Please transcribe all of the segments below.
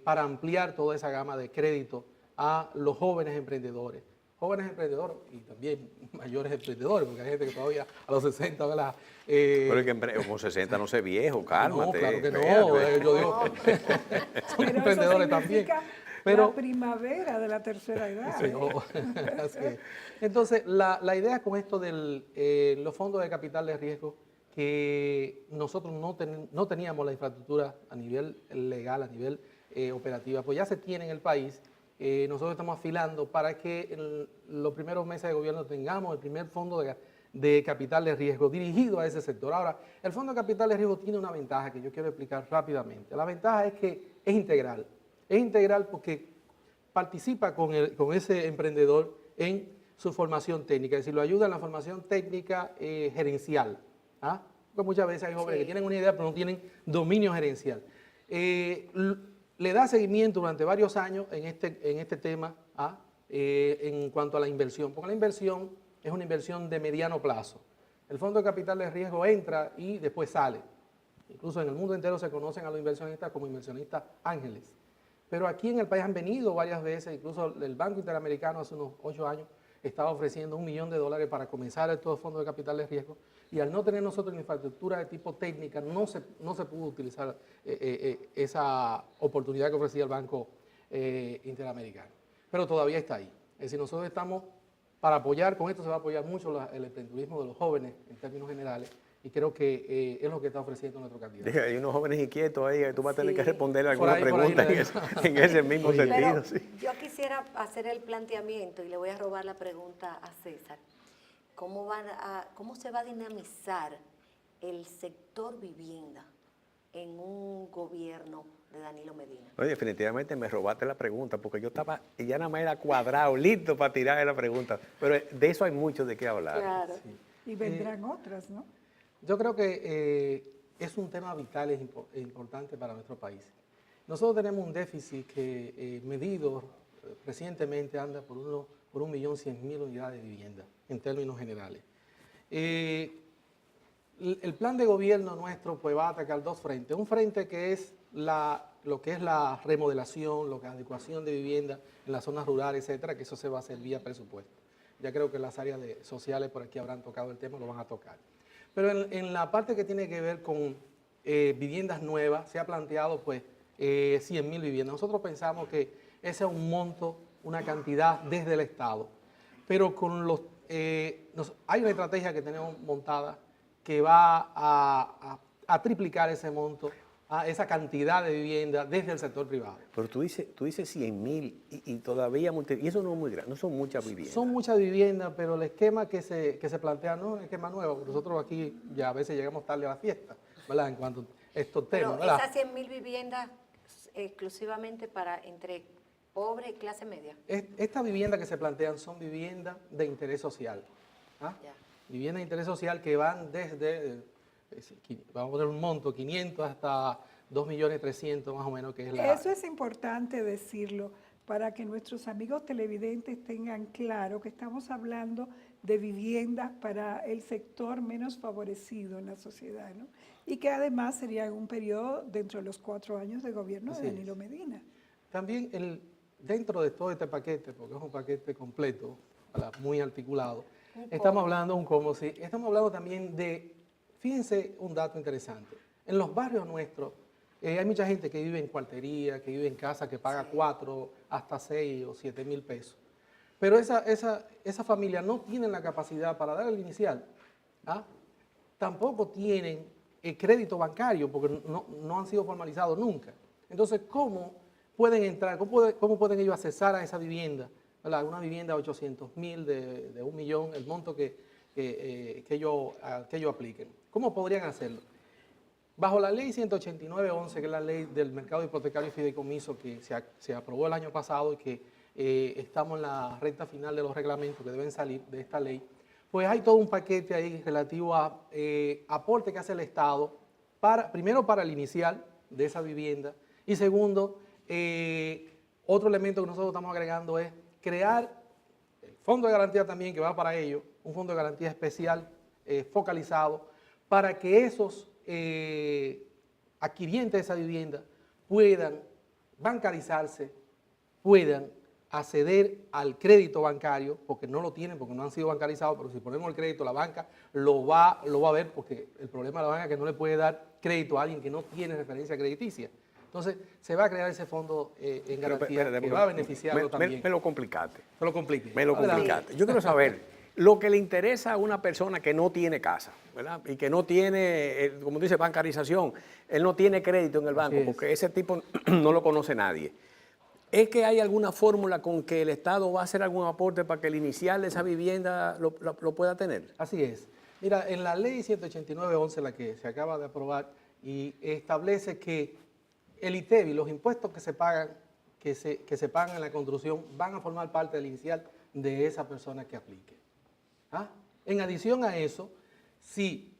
para ampliar toda esa gama de crédito a los jóvenes emprendedores y también mayores emprendedores, porque hay gente que todavía a los 60, ¿verdad? Pero es que con 60 no sé viejo, cálmate. No, claro que no, espérate. yo digo, son Pero emprendedores eso también. significa Pero, la primavera de la tercera edad. sí, así es. Entonces, la idea con esto de los fondos de capital de riesgo, que nosotros no teníamos la infraestructura a nivel legal, a nivel operativa, pues ya se tiene en el país. Nosotros estamos afilando para que en los primeros meses de gobierno tengamos el primer fondo de capital de riesgo dirigido a ese sector. Ahora, el fondo de capital de riesgo tiene una ventaja que yo quiero explicar rápidamente. La ventaja es que es integral. Es integral porque participa con ese emprendedor en su formación técnica, es decir, lo ayuda en la formación técnica gerencial. ¿Ah? Porque muchas veces hay jóvenes que tienen una idea pero no tienen dominio gerencial. Le da seguimiento durante varios años en este tema en cuanto a la inversión, porque la inversión es una inversión de mediano plazo. El fondo de capital de riesgo entra y después sale. Incluso en el mundo entero se conocen a los inversionistas como inversionistas ángeles. Pero aquí en el país han venido varias veces, incluso el Banco Interamericano hace unos 8 años estaba ofreciendo $1 millón para comenzar estos fondos de capital de riesgo, y al no tener nosotros la infraestructura de tipo técnica no se pudo utilizar esa oportunidad que ofrecía el Banco Interamericano. Pero todavía está ahí. Es decir, nosotros estamos para apoyar, con esto se va a apoyar mucho el emprendedurismo de los jóvenes en términos generales, y creo que es lo que está ofreciendo nuestro candidato. Hay unos jóvenes inquietos ahí, tú vas a tener que Sí. responderle alguna ahí, pregunta en ese mismo Pero sentido. Pero Sí. yo quisiera hacer el planteamiento y le voy a robar la pregunta a César. ¿Cómo se va a dinamizar el sector vivienda en un gobierno de Danilo Medina? Oye, definitivamente me robaste la pregunta, porque yo estaba, ya nada más era cuadrado, listo para tirar la pregunta. Pero de eso hay mucho de qué hablar. Claro. Y vendrán otras, ¿no? Yo creo que es un tema vital e importante para nuestro país. Nosotros tenemos un déficit que medido recientemente anda por 1.100.000 unidades de vivienda en términos generales. El plan de gobierno nuestro pues va a atacar dos frentes. Un frente que es lo que es la remodelación, lo que es la adecuación de vivienda en las zonas rurales, etcétera, que eso se va a hacer vía presupuesto. Ya creo que las áreas sociales por aquí habrán tocado el tema, lo van a tocar. Pero en la parte que tiene que ver con viviendas nuevas, se ha planteado pues 100.000 viviendas. Nosotros pensamos que ese es un monto, una cantidad desde el Estado. Pero con hay una estrategia que tenemos montada que va a triplicar ese monto, esa cantidad de vivienda desde el sector privado. Pero tú dices 100.000 y todavía, y eso no es muy grande, no son muchas viviendas. Son muchas viviendas, pero el esquema que se plantea no es un esquema nuevo, porque nosotros aquí ya a veces llegamos tarde a la fiesta, ¿verdad? En cuanto a estos temas, Pero ¿verdad? esas 100.000 viviendas exclusivamente para entre pobre y clase media. Estas viviendas que se plantean son viviendas de interés social. Ya. Viviendas de interés social que van desde, vamos a poner un monto, 500 hasta 2.300.000 más o menos, que es la... Eso es importante decirlo para que nuestros amigos televidentes tengan claro que estamos hablando de viviendas para el sector menos favorecido en la sociedad, ¿no? Y que además sería un periodo dentro de los 4 años de gobierno de Danilo Medina. También dentro de todo este paquete, porque es un paquete completo, muy articulado, estamos hablando estamos hablando también de, fíjense un dato interesante, en los barrios nuestros hay mucha gente que vive en cuartería, que vive en casa, que paga 4 hasta 6 o 7.000 pesos. Pero esa familia no tienen la capacidad para dar el inicial. Tampoco tienen el crédito bancario porque no han sido formalizados nunca. Entonces, ¿cómo pueden entrar? ¿Cómo pueden ellos accesar a esa vivienda? ¿Verdad? Una vivienda de 800.000, de 1 millón, el monto que ellos apliquen. ¿Cómo podrían hacerlo? Bajo la ley 189.11, que es la ley del mercado hipotecario y fideicomiso que se aprobó el año pasado y que estamos en la recta final de los reglamentos que deben salir de esta ley, pues hay todo un paquete ahí relativo a aporte que hace el Estado, primero para el inicial de esa vivienda y segundo, otro elemento que nosotros estamos agregando es crear el fondo de garantía también que va para ello, un fondo de garantía especial focalizado para que esos adquirientes de esa vivienda puedan bancarizarse puedan acceder al crédito bancario, porque no lo tienen, porque no han sido bancarizados, pero si ponemos el crédito, la banca lo va a ver, porque el problema de la banca es que no le puede dar crédito a alguien que no tiene referencia crediticia. Entonces, se va a crear ese fondo en garantía que va a beneficiarlo también. Me lo complicaste. Me lo complique. Me lo complicaste. Yo quiero saber lo que le interesa a una persona que no tiene casa, ¿verdad? Y que no tiene, como dice, bancarización. Él no tiene crédito en el banco porque ese tipo no lo conoce nadie. ¿Es que hay alguna fórmula con que el Estado va a hacer algún aporte para que el inicial de esa vivienda lo pueda tener? Así es. Mira, en la ley 189.11, la que se acaba de aprobar, y establece que el ITEVI, los impuestos que se pagan en la construcción, van a formar parte del inicial de esa persona que aplique. ¿Ah? En adición a eso, si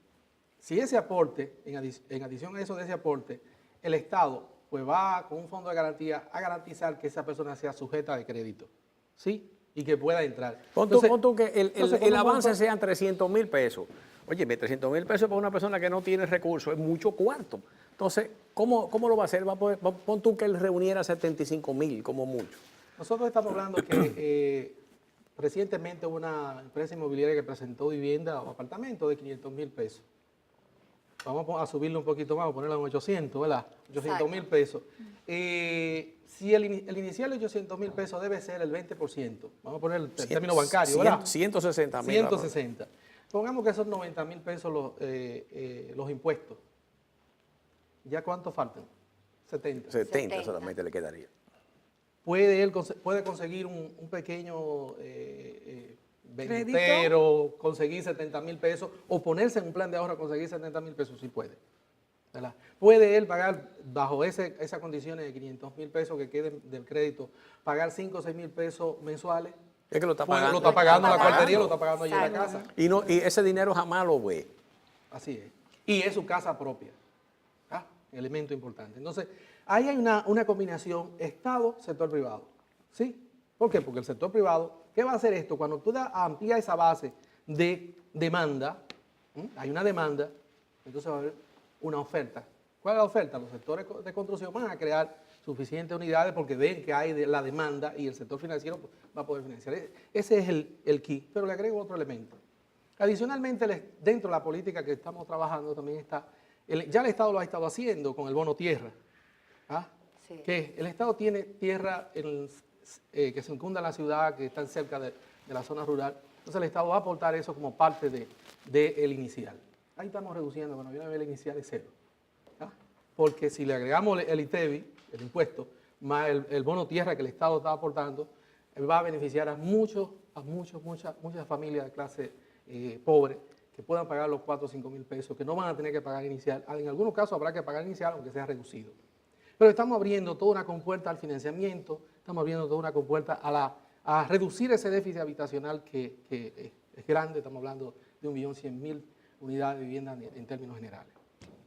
ese aporte, en adición a eso de ese aporte, el Estado pues va con un fondo de garantía a garantizar que esa persona sea sujeta de crédito, ¿sí? Y que pueda entrar. Pon tú que el avance sean 300,000 pesos. Oye, 300,000 pesos para una persona que no tiene recursos es mucho cuarto. Entonces, ¿cómo lo va a hacer? Pon tú que él reuniera 75,000 como mucho. Nosotros estamos hablando que recientemente hubo una empresa inmobiliaria que presentó vivienda o apartamento de 500,000 pesos. Vamos a subirlo un poquito más, vamos a ponerlo en 800, ¿verdad? 800,000 pesos. Si el inicial de 800,000 pesos debe ser el 20%, vamos a poner el término bancario, ¿verdad? 160,000. 160. Pongamos que son 90,000 pesos los impuestos. ¿Ya cuánto faltan? 70. 70 solamente le quedaría. Puede conseguir un pequeño vendedero, conseguir 70,000 pesos o ponerse en un plan de ahorro a conseguir 70,000 pesos, sí puede. ¿Verdad? Puede él pagar bajo esas condiciones de 500,000 pesos que queden del crédito, pagar 5 o 6 mil pesos mensuales. Es que lo está pagando. Lo está pagando en la cuartería, lo está pagando allí en la casa. Y ese dinero jamás lo ve. Así es. Y es su casa propia. ¿Ah? Elemento importante. Entonces, ahí hay una combinación Estado, sector privado. ¿Sí? ¿Por qué? Porque el sector privado, ¿qué va a hacer esto? Cuando tú amplías esa base de demanda, hay una demanda, entonces va a haber una oferta. ¿Cuál es la oferta? Los sectores de construcción van a crear suficientes unidades porque ven que hay la demanda y el sector financiero va a poder financiar. Ese es el key, pero le agrego otro elemento. Adicionalmente, dentro de la política que estamos trabajando también está, ya el Estado lo ha estado haciendo con el bono tierra. ¿Ah? Sí. Que el Estado tiene tierra que circunda la ciudad, que están cerca de la zona rural. Entonces el Estado va a aportar eso como parte del inicial. Ahí estamos reduciendo, cuando viene a ver el inicial es cero. ¿Ah? Porque si le agregamos el ITEVI, el impuesto, más el bono tierra que el Estado está aportando, va a beneficiar a muchas familias de clase pobre que puedan pagar los 4 o 5 mil pesos, que no van a tener que pagar inicial. En algunos casos habrá que pagar inicial, aunque sea reducido. Pero estamos abriendo toda una compuerta al financiamiento, estamos abriendo toda una compuerta a reducir ese déficit habitacional que es grande, estamos hablando de 1.100.000 unidades de vivienda en términos generales.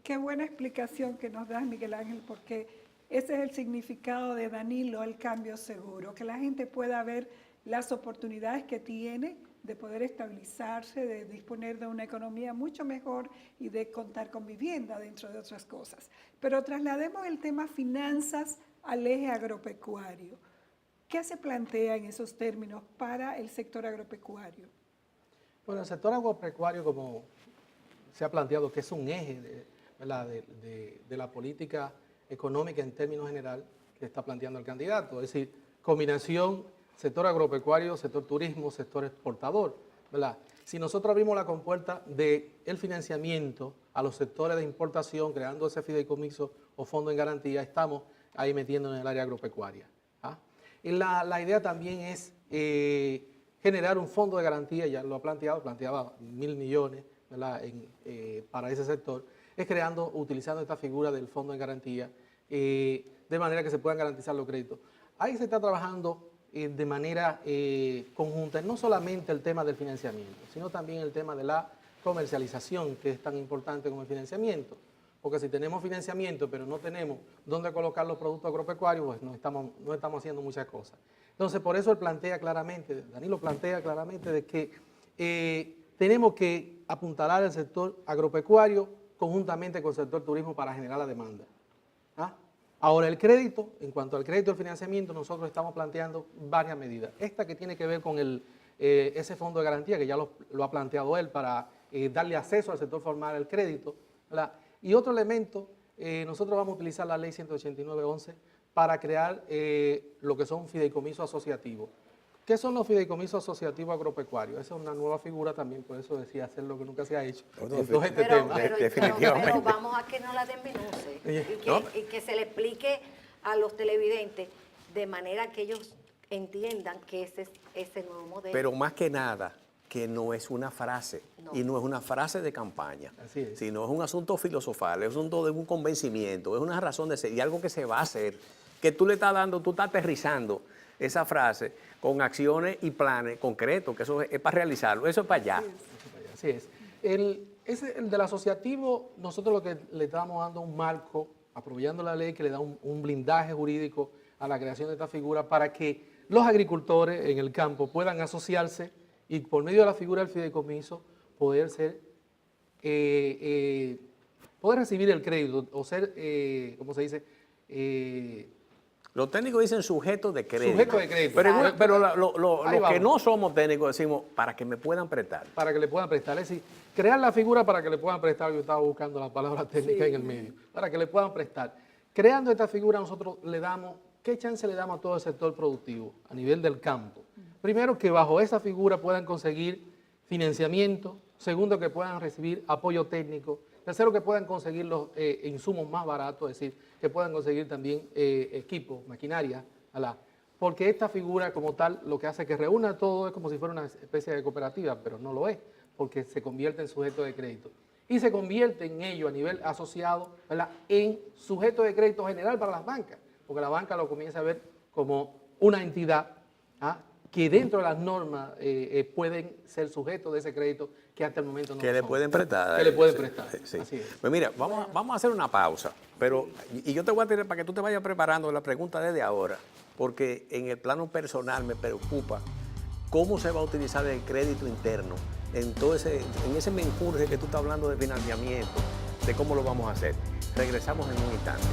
Qué buena explicación que nos das, Miguel Ángel, porque ese es el significado de Danilo, el cambio seguro, que la gente pueda ver las oportunidades que tiene de poder estabilizarse, de disponer de una economía mucho mejor y de contar con vivienda, dentro de otras cosas. Pero traslademos el tema finanzas al eje agropecuario. ¿Qué se plantea en esos términos para el sector agropecuario? Bueno, el sector agropecuario, como se ha planteado, que es un eje de la política económica en términos general que está planteando el candidato, es decir, combinación sector agropecuario, sector turismo, sector exportador, ¿verdad? Si nosotros abrimos la compuerta del financiamiento a los sectores de importación, creando ese fideicomiso o fondo en garantía, estamos ahí metiendo en el área agropecuaria. ¿Ah? Y la idea también es generar un fondo de garantía, ya lo planteaba 1.000 millones, ¿verdad? Para ese sector, es utilizando esta figura del fondo en garantía, de manera que se puedan garantizar los créditos. Ahí se está trabajando de manera conjunta, no solamente el tema del financiamiento, sino también el tema de la comercialización, que es tan importante como el financiamiento. Porque si tenemos financiamiento, pero no tenemos dónde colocar los productos agropecuarios, pues no estamos haciendo muchas cosas. Entonces, por eso Danilo plantea claramente de que tenemos que apuntalar el sector agropecuario conjuntamente con el sector turismo para generar la demanda. ¿Ah? Ahora, el crédito, en cuanto al crédito de financiamiento, nosotros estamos planteando varias medidas. Esta que tiene que ver con ese fondo de garantía, que ya lo ha planteado él, para darle acceso al sector formal al crédito, ¿verdad? Y otro elemento, nosotros vamos a utilizar la ley 189.11 para crear lo que son fideicomisos asociativos. ¿Qué son los fideicomisos asociativos agropecuarios? Esa es una nueva figura también, por eso decía hacer lo que nunca se ha hecho. Entonces, este tema. Pero vamos a que no la desmenuce y que se le explique a los televidentes de manera que ellos entiendan que ese es ese nuevo modelo. Pero más que nada, que no es una frase, y no es una frase de campaña, sino es un asunto filosofal, es un asunto de un convencimiento, es una razón de ser y algo que se va a hacer, que tú le estás dando, tú estás aterrizando esa frase con acciones y planes concretos, que eso es para realizarlo, eso es para allá. Así es. El del asociativo, nosotros lo que le estamos dando un marco, aprovechando la ley que le da un blindaje jurídico a la creación de esta figura para que los agricultores en el campo puedan asociarse y por medio de la figura del fideicomiso poder recibir el crédito o ser, ¿cómo se dice? Los técnicos dicen sujetos de crédito. Sujetos de crédito. Pero los que no somos técnicos decimos para que me puedan prestar. Para que le puedan prestar. Es decir, crear la figura para que le puedan prestar. Yo estaba buscando la palabra técnica en el medio. Para que le puedan prestar. Creando esta figura nosotros le damos, ¿qué chance le damos a todo el sector productivo a nivel del campo? Primero, que bajo esa figura puedan conseguir financiamiento. Segundo, que puedan recibir apoyo técnico. Tercero, que puedan conseguir los insumos más baratos, es decir, que puedan conseguir también equipos, maquinaria, porque esta figura como tal lo que hace es que reúna todo, es como si fuera una especie de cooperativa, pero no lo es, porque se convierte en sujeto de crédito. Y se convierte en ello a nivel asociado, ¿verdad?, en sujeto de crédito general para las bancas, porque la banca lo comienza a ver como una entidad que dentro de las normas pueden ser sujetos de ese crédito que hasta el momento no que le pueden prestar. Que le pueden prestar. Sí. Así es. Pues mira, vamos a hacer una pausa, pero y yo te voy a tener para que tú te vayas preparando la pregunta desde ahora, porque en el plano personal me preocupa cómo se va a utilizar el crédito interno en ese menjurje que tú estás hablando de financiamiento, de cómo lo vamos a hacer. Regresamos en un instante.